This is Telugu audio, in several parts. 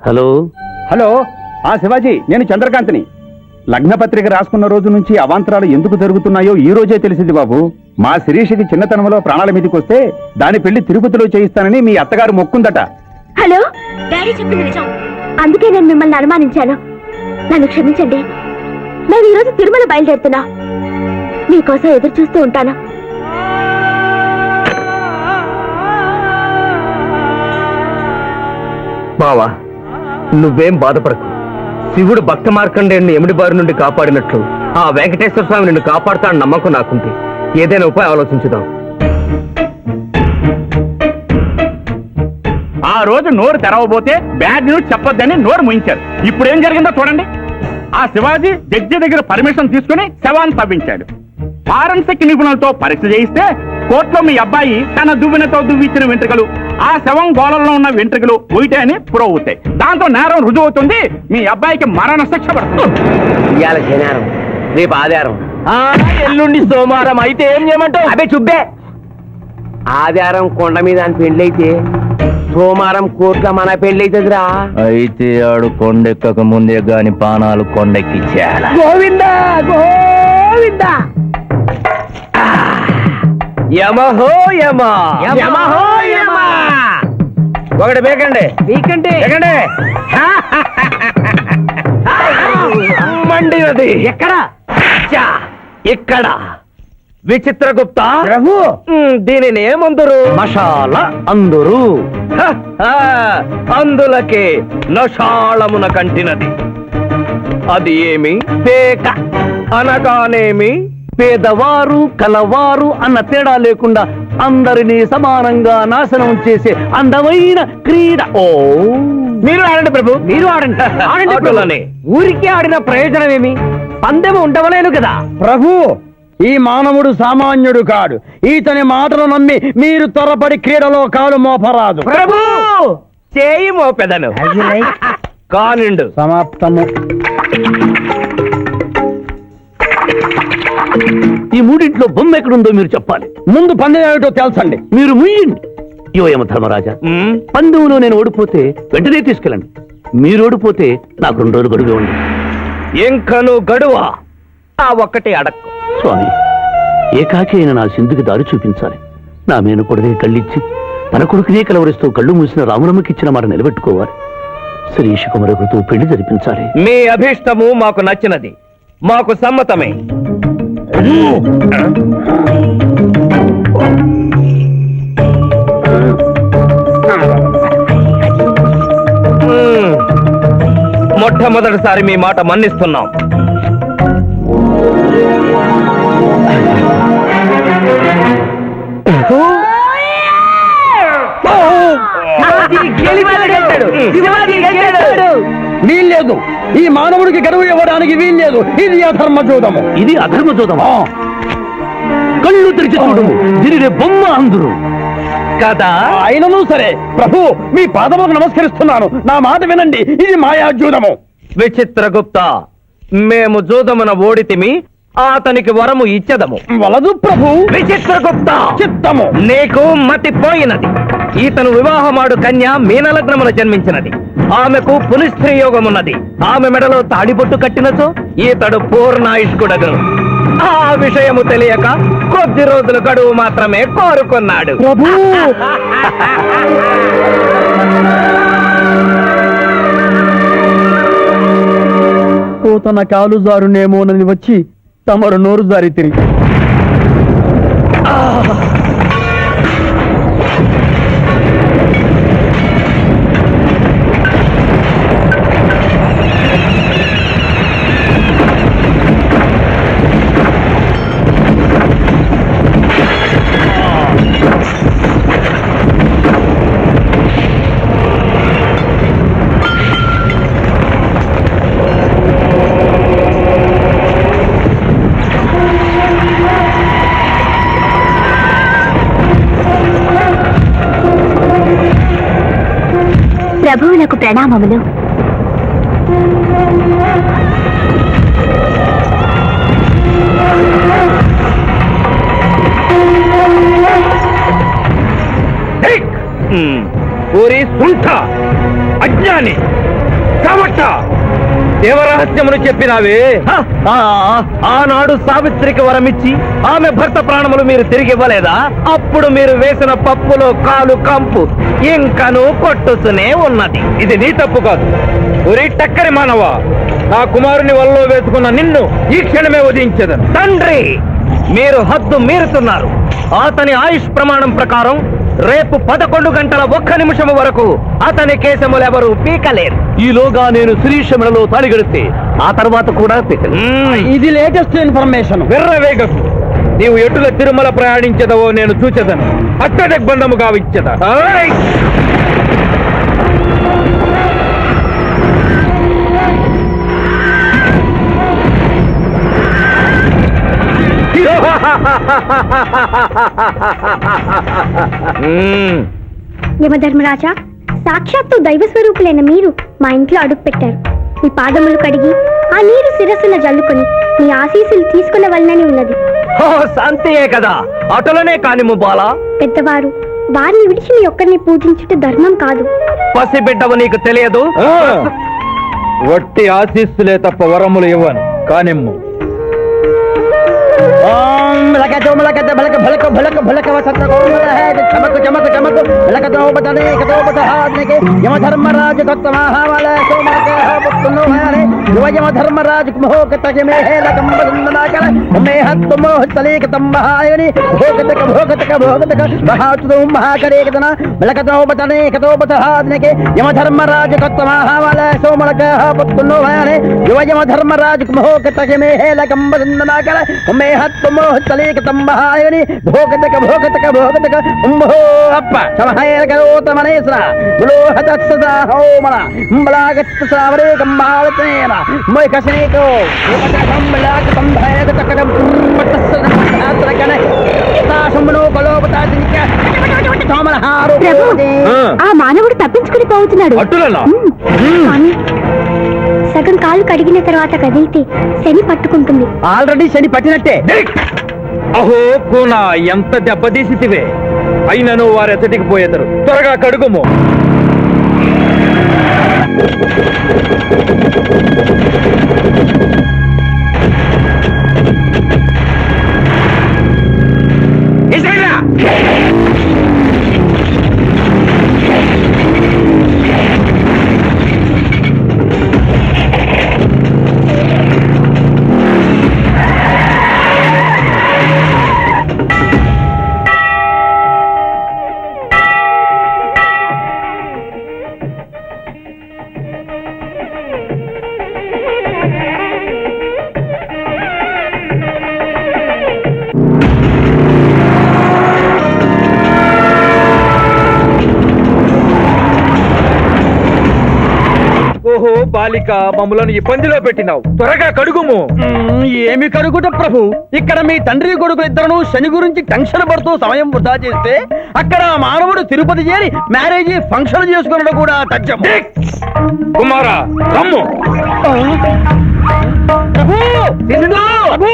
హలో హలో శివాజీ, నేను చంద్రకాంత్ని. లగ్నపత్రిక రాసుకున్న రోజు నుంచి అవాంతరాలు ఎందుకు జరుగుతున్నాయో ఈ రోజే తెలిసింది బాబు. మా శిరీషకి చిన్నతనంలో ప్రాణాల మీదకి వస్తే దాని పెళ్లి తిరుపతిలో చేయిస్తానని మీ అత్తగారు మొక్కుందట. హలో, డాడీ చెప్పింది నిజం. అందుకే నేను మిమ్మల్ని అనుమానించాను. నన్ను క్షమించండి. నేను ఈరోజు తిరుమల బయలుదేరుతున్నా. మీకోసం ఎదురు చూస్తూ ఉంటాను. బావా, నువ్వేం బాధపడకు. శివుడు భక్త మార్కండేయుని ఎమిడి బారి నుండి కాపాడినట్లు ఆ వెంకటేశ్వర స్వామి నిన్ను కాపాడుతాడని నమ్మకం నాకుంది. ఏదైనా ఉపాయం ఆలోచించుదాం. ఆ రోజు నోరు తెరవబోతే బ్యాడ్ న్యూస్ చెప్పొద్దని నోరు ముయించారు. ఇప్పుడు ఏం జరిగిందో చూడండి. ఆ శివాజీ జడ్జి దగ్గర పర్మిషన్ తీసుకుని శవాన్ని తవ్వించాడు. ఫారెన్సిక్ నిపుణులతో పరీక్ష చేయిస్తే కోర్టులో మీ అబ్బాయి తన దువ్వెనతో దువ్విచ్చిన వెంట్రుకలు ఆ శవం గోళంలో ఉన్న వెంట్రుకలు ఒకటే అని ప్రూవ్ అవుతాయి. దాంతో నేరం రుజువు అవుతుంది. మీ అబ్బాయికి మరణ శిక్ష పడుతుంది. ఇవాళ శనివారం, రేపు ఆదివారం, ఎల్లుండి సోమవారం. అయితే ఏం చేయమంటావు? అదే చుబ్బే. ఆదివారం కొండ మీద అని పెళ్ళైతే సోమవారం కోర్టులో మన పెళ్ళైతుందిరా. అయితే ఆడు కొండెక్కక ముందే గాని పానాలు కొండెక్కిచ్చేయాల. గోవిందా గోవిందా. యమహో యమ, యమహో యమ. ఒకటి బేకండి, బీకండి, బేకండి. మండినది ఎక్కడ? ఇక్కడ. విచిత్రగుప్త ప్రభు, దీనిని ఏమందరు? మషాల అందురు. అందులకే నషాళమున కంటినది. అది ఏమి? పేక అనగానేమి పేదవారు కలవారు అన్న తేడా లేకుండా అందరినీ సమానంగా నాశనం చేసే అందమైన క్రీడ. ఓ, మీరు ఆడండి ప్రభు, మీరు ఆడండి. ఆడండి. ఊరికే ఆడిన ప్రయోజనం ఏమి? పందెము ఉండవలేను కదా ప్రభు. ఈ మానవుడు సామాన్యుడు కాడు. ఈతని మాటలు నమ్మి మీరు త్వరపడి క్రీడలో కాలు మోపరాదు. ప్రభు, చేయి మోపెదను. కానిండు. సమాప్తము. ఈ మూడింట్లో బొమ్మ ఎక్కడుందో మీరు చెప్పాలి. ముందు పందెం ఏమిటో తెలుసండి. మీరు ముయ్యండి. యోయమ ధర్మరాజా, పందెంలో నేను ఓడిపోతే వెంటనే తీసుకెళ్ళండి. మీరు ఓడిపోతే నాకు 2 రోజులు గడువు ఉంది. ఇంకను గడువా? ఆ ఒక్కటే అడక్కు. స్వామి, ఏకాకి అయిన నా సింధుకి దారి చూపించాలి. నా మేనకొడుకే కళ్ళిచ్చి తన కొడుకునే కలవరిస్తూ కళ్ళు మూసిన రాములమ్మకిచ్చిన మాట నిలబెట్టుకోవాలి. శిరీష కుమరకుతో పెళ్లి జరిపించాలి. మీ అభీష్టము మాకు నచ్చినది, మాకు సమ్మతమే. మొట్టమొదటిసారి మీ మాట మన్నిస్తున్నాం. వీల్లేదు. ఈ మానవుడికి గడువు ఇవ్వడానికి వీల్లేదు. ఇది అధర్మజోదము. ఇది అధర్మజోదమా? కళ్ళు తెరిచి చూడము, దీనినే బొమ్మ అందురు కదా. అయినను సరే ప్రభు, మీ పాదములకు నమస్కరిస్తున్నాను. నా మాట వినండి. ఇది మాయాజూదము. విచిత్రగుప్త, మేము జూదమున ఓడితిమి, అతనికి వరము ఇచ్చదము. వలదు ప్రభు. విచిత్రగుప్త, చిత్తము. నీకు మతి పోయినది. ఈతను వివాహమాడు కన్య మీనలగ్నమున జన్మించినది. ఆమెకు పునిస్త్రీ యోగమున్నది. ఆమె మెడలో తాడిబొట్టు కట్టినచో ఈతడు పూర్ణాయుష్కుడగను. ఆ విషయము తెలియక కొద్ది రోజుల గడువు మాత్రమే కోరుకున్నాడు. ప్రభు, తన కాలు జారునేమోనని వచ్చి తమరు నోరు జారి తిరిగి ప్రభువులకు ప్రణామములు. ఊరి సుంఠ అజ్ఞాని, కాబట్టి దేవరహస్యమును చెప్పినావే ఆనాడు సావిత్రికి వరమిచ్చి ఆమె భర్త ప్రాణములు మీరు తిరిగి ఇవ్వలేదా? అప్పుడు మీరు వేసిన పప్పులో కాలు కంపు ఇంకను కొట్టుతూనే ఉన్నది. ఇది నీ తప్పు కాదు. ఒరి టక్కరి మానవ, నా కుమారుని వల్ల వేసుకున్న నిన్ను ఈ క్షణమే వధించదను. తండ్రి, మీరు హద్దు మీరుతున్నారు. అతని ఆయుష్ ప్రమాణం ప్రకారం రేపు 11 గంటల 1 నిమిషం వరకు అతని కేశములెవరూ పీకలేరు. ఈలోగా నేను శ్రీశమలలో తాళిగడితే ఆ తర్వాత కూడా ఇది లేటెస్ట్ ఇన్ఫర్మేషన్. వెర్రవేగకు. నీవు ఎటుల తిరుమల ప్రయాణించదవో నేను చూచెదను. అట్టదిగ్బంధము గావించద. యమధర్మరాజా, సాక్షాత్తు దైవ స్వరూపులైన మీరు మా ఇంట్లో అడుగు పెట్టారు. మీ పాదములు కడిగి ఆ నీరు శిరస్సున జల్లుకొని మీ ఆశీస్సులు తీసుకునే వలనని ఉన్నది. శాంతియే కదా, అటులనే కానిము బాలా. పెద్దవారు, వారిని విడిచి మీ ఒక్కరిని పూజించుట ధర్మం కాదు. పసిబిడ్డవు నీకు తెలియదు. వట్టి ఆశీస్సులే తప్ప వరములు ఇవ్వను. కానిమ్ము. యమధర్మరాజు తంబహాయని భోగతక భోగతక భోగతక ఉంభో అప్ప సమహేర కరోతమనేశ్వర బులోహతత్సదా హోమన ఉంబలాగత్త సావరే కంబాలతేన మొయకసేకో యువతకంబలాక సంభయక తకడం పట్టసరకన తాశమునో కలోపతాదినిక సోమలహారు. ఆ మానవుడు తప్పించుకుని పోతున్నాడు. కానీ సగం కాలు కడిగిన తర్వాత కదిలితే శని పట్టుకుంటుంది. ఆల్రెడీ శని పట్టినట్టే. అహో కూనా, ఎంత దెబ్బతీసితివే. అయినను వారెచ్చటికి పోయేదరు. త్వరగా కడుగుము. ఓహో బాలిక, మమ్మలను ఇబ్బందిలో పెట్టినావు. త్వరగా కడుగుము. ఏమి కడుగుట ప్రభు, ఇక్కడ మీ తండ్రి కొడుకు ఇద్దరు శని గురించి టెన్షన్ పడుతూ సమయం వృధా చేస్తే అక్కడ మానవుడు తిరుపతి చేరి మ్యారేజీ ఫంక్షన్ చేసుకున్నాడు కూడా తథ్యం. కుమారా, రమ్ము. ప్రభు, ప్రభు.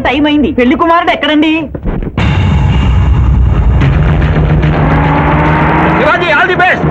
టైం అయింది. పెళ్లి కుమారుడు ఎక్కడండి? Shivaji, all the best.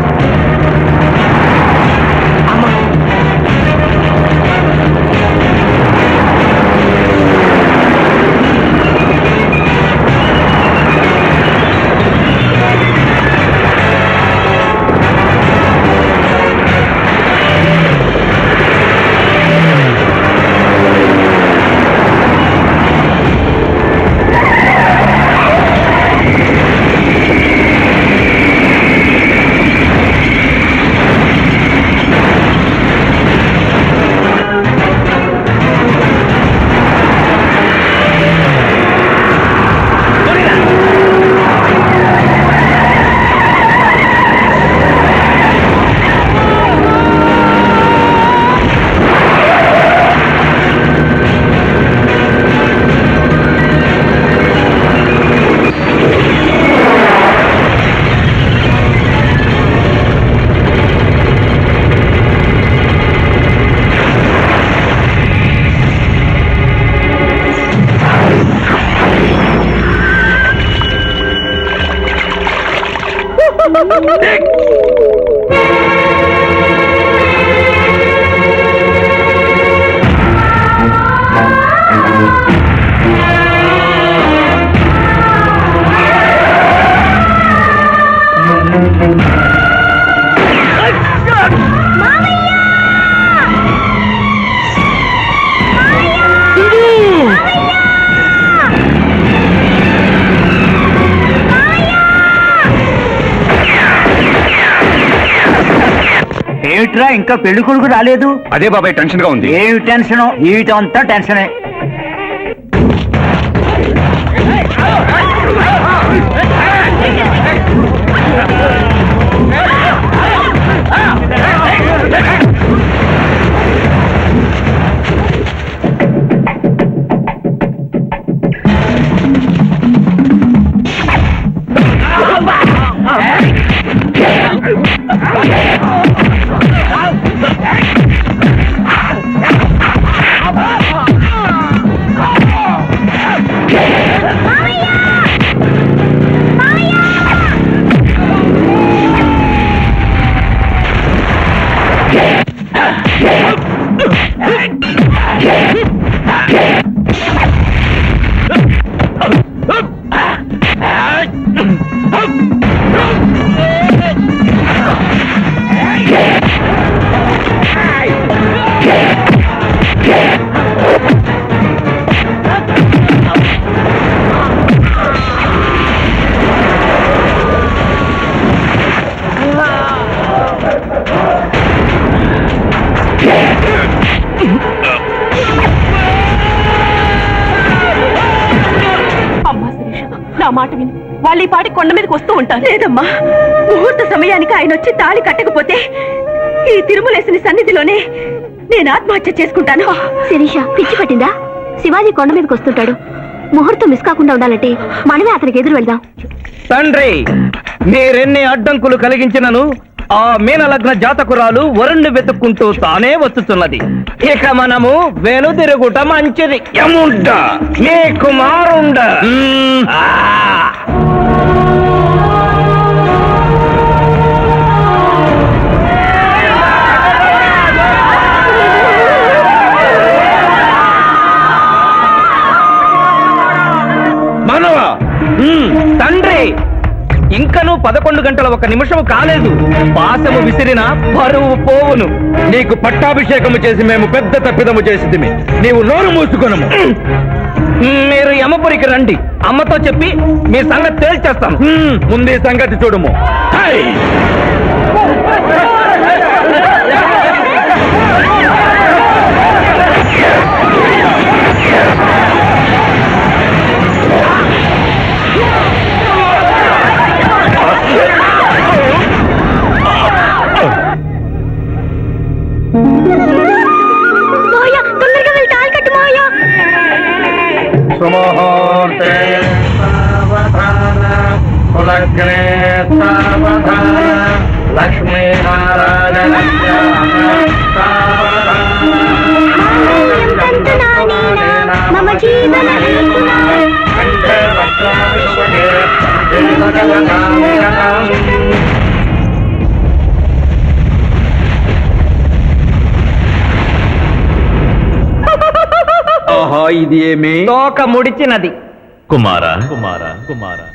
ఏమిట్రా ఇంకా పెళ్లి కొడుకు రాలేదు? అదే బాబాయ్ టెన్షన్ గా ఉంది. ఏమి టెన్షన్? జీవితం అంతా టెన్షనే. నా మాట విని వాళ్ళు ఈ పాటి కొండ మీదకి వస్తూ ఉంటారు. లేదమ్మా, ముహూర్త సమయానికి ఆయన వచ్చి తాళి కట్టకపోతే ఈ తిరుమలేసిన సన్నిధిలోనే నేను ఆత్మహత్య చేసుకుంటాను. శిరీష, పిచ్చి పట్టిందా? శివాజీ కొండ మీదకి వస్తుంటాడు. ముహూర్తం మిస్ కాకుండా ఉండాలంటే మనమే అతనికి ఎదురు వెళ్దాం. తండ్రి, మీరెన్ని అడ్డంకులు కలిగించినను ఆ మీనలగ్న జాతకురాలు వరుణ్ణి వెతుక్కుంటూ తానే వస్తున్నది. ఇక మనము వెనుదిరుగుట మంచిది. యముండ మీ కుమారుండ. మనవా? తండ్రి, ఇంకనూ 11 గంటల 1 నిమిషం కాలేదు. పాశము విసిరిన పరువు పోవును. నీకు పట్టాభిషేకము చేసి మేము పెద్ద తప్పిదము చేసితిమి. నీవు నోరు మూసుకొనము. మీరు యమపురికి రండి. అమ్మతో చెప్పి మీ సంగతి తేల్చేస్తాను. ముందు ఈ సంగతి చూడము. తొందరగా వెళ్ళి తాళి కట్టు మావయ్య. సుముహూర్తే కులగ్నే లక్ష్మీనారాయణ మమ జీవన ఇది ఏమి తోక ముడిచినది. కుమారా కుమారా కుమారా,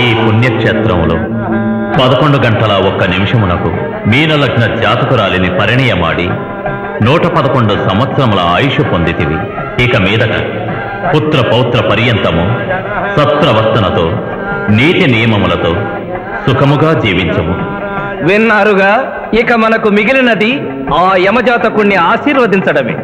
ఈ పుణ్యక్షేత్రంలో 11 గంటల 1 నిమిషమునకు మీనలగ్న జాతకురాలిని పరిణయమాడి 111 సంవత్సరముల ఆయుష్ పొందితివి. ఇక మీదట పుత్ర పౌత్ర పర్యంతము సత్రవస్తనతో నీతి నియమములతో సుఖముగా జీవించము. విన్నారుగా, ఇక మనకు మిగిలినది ఆ యమజాతకుణ్ణి ఆశీర్వదించడమే.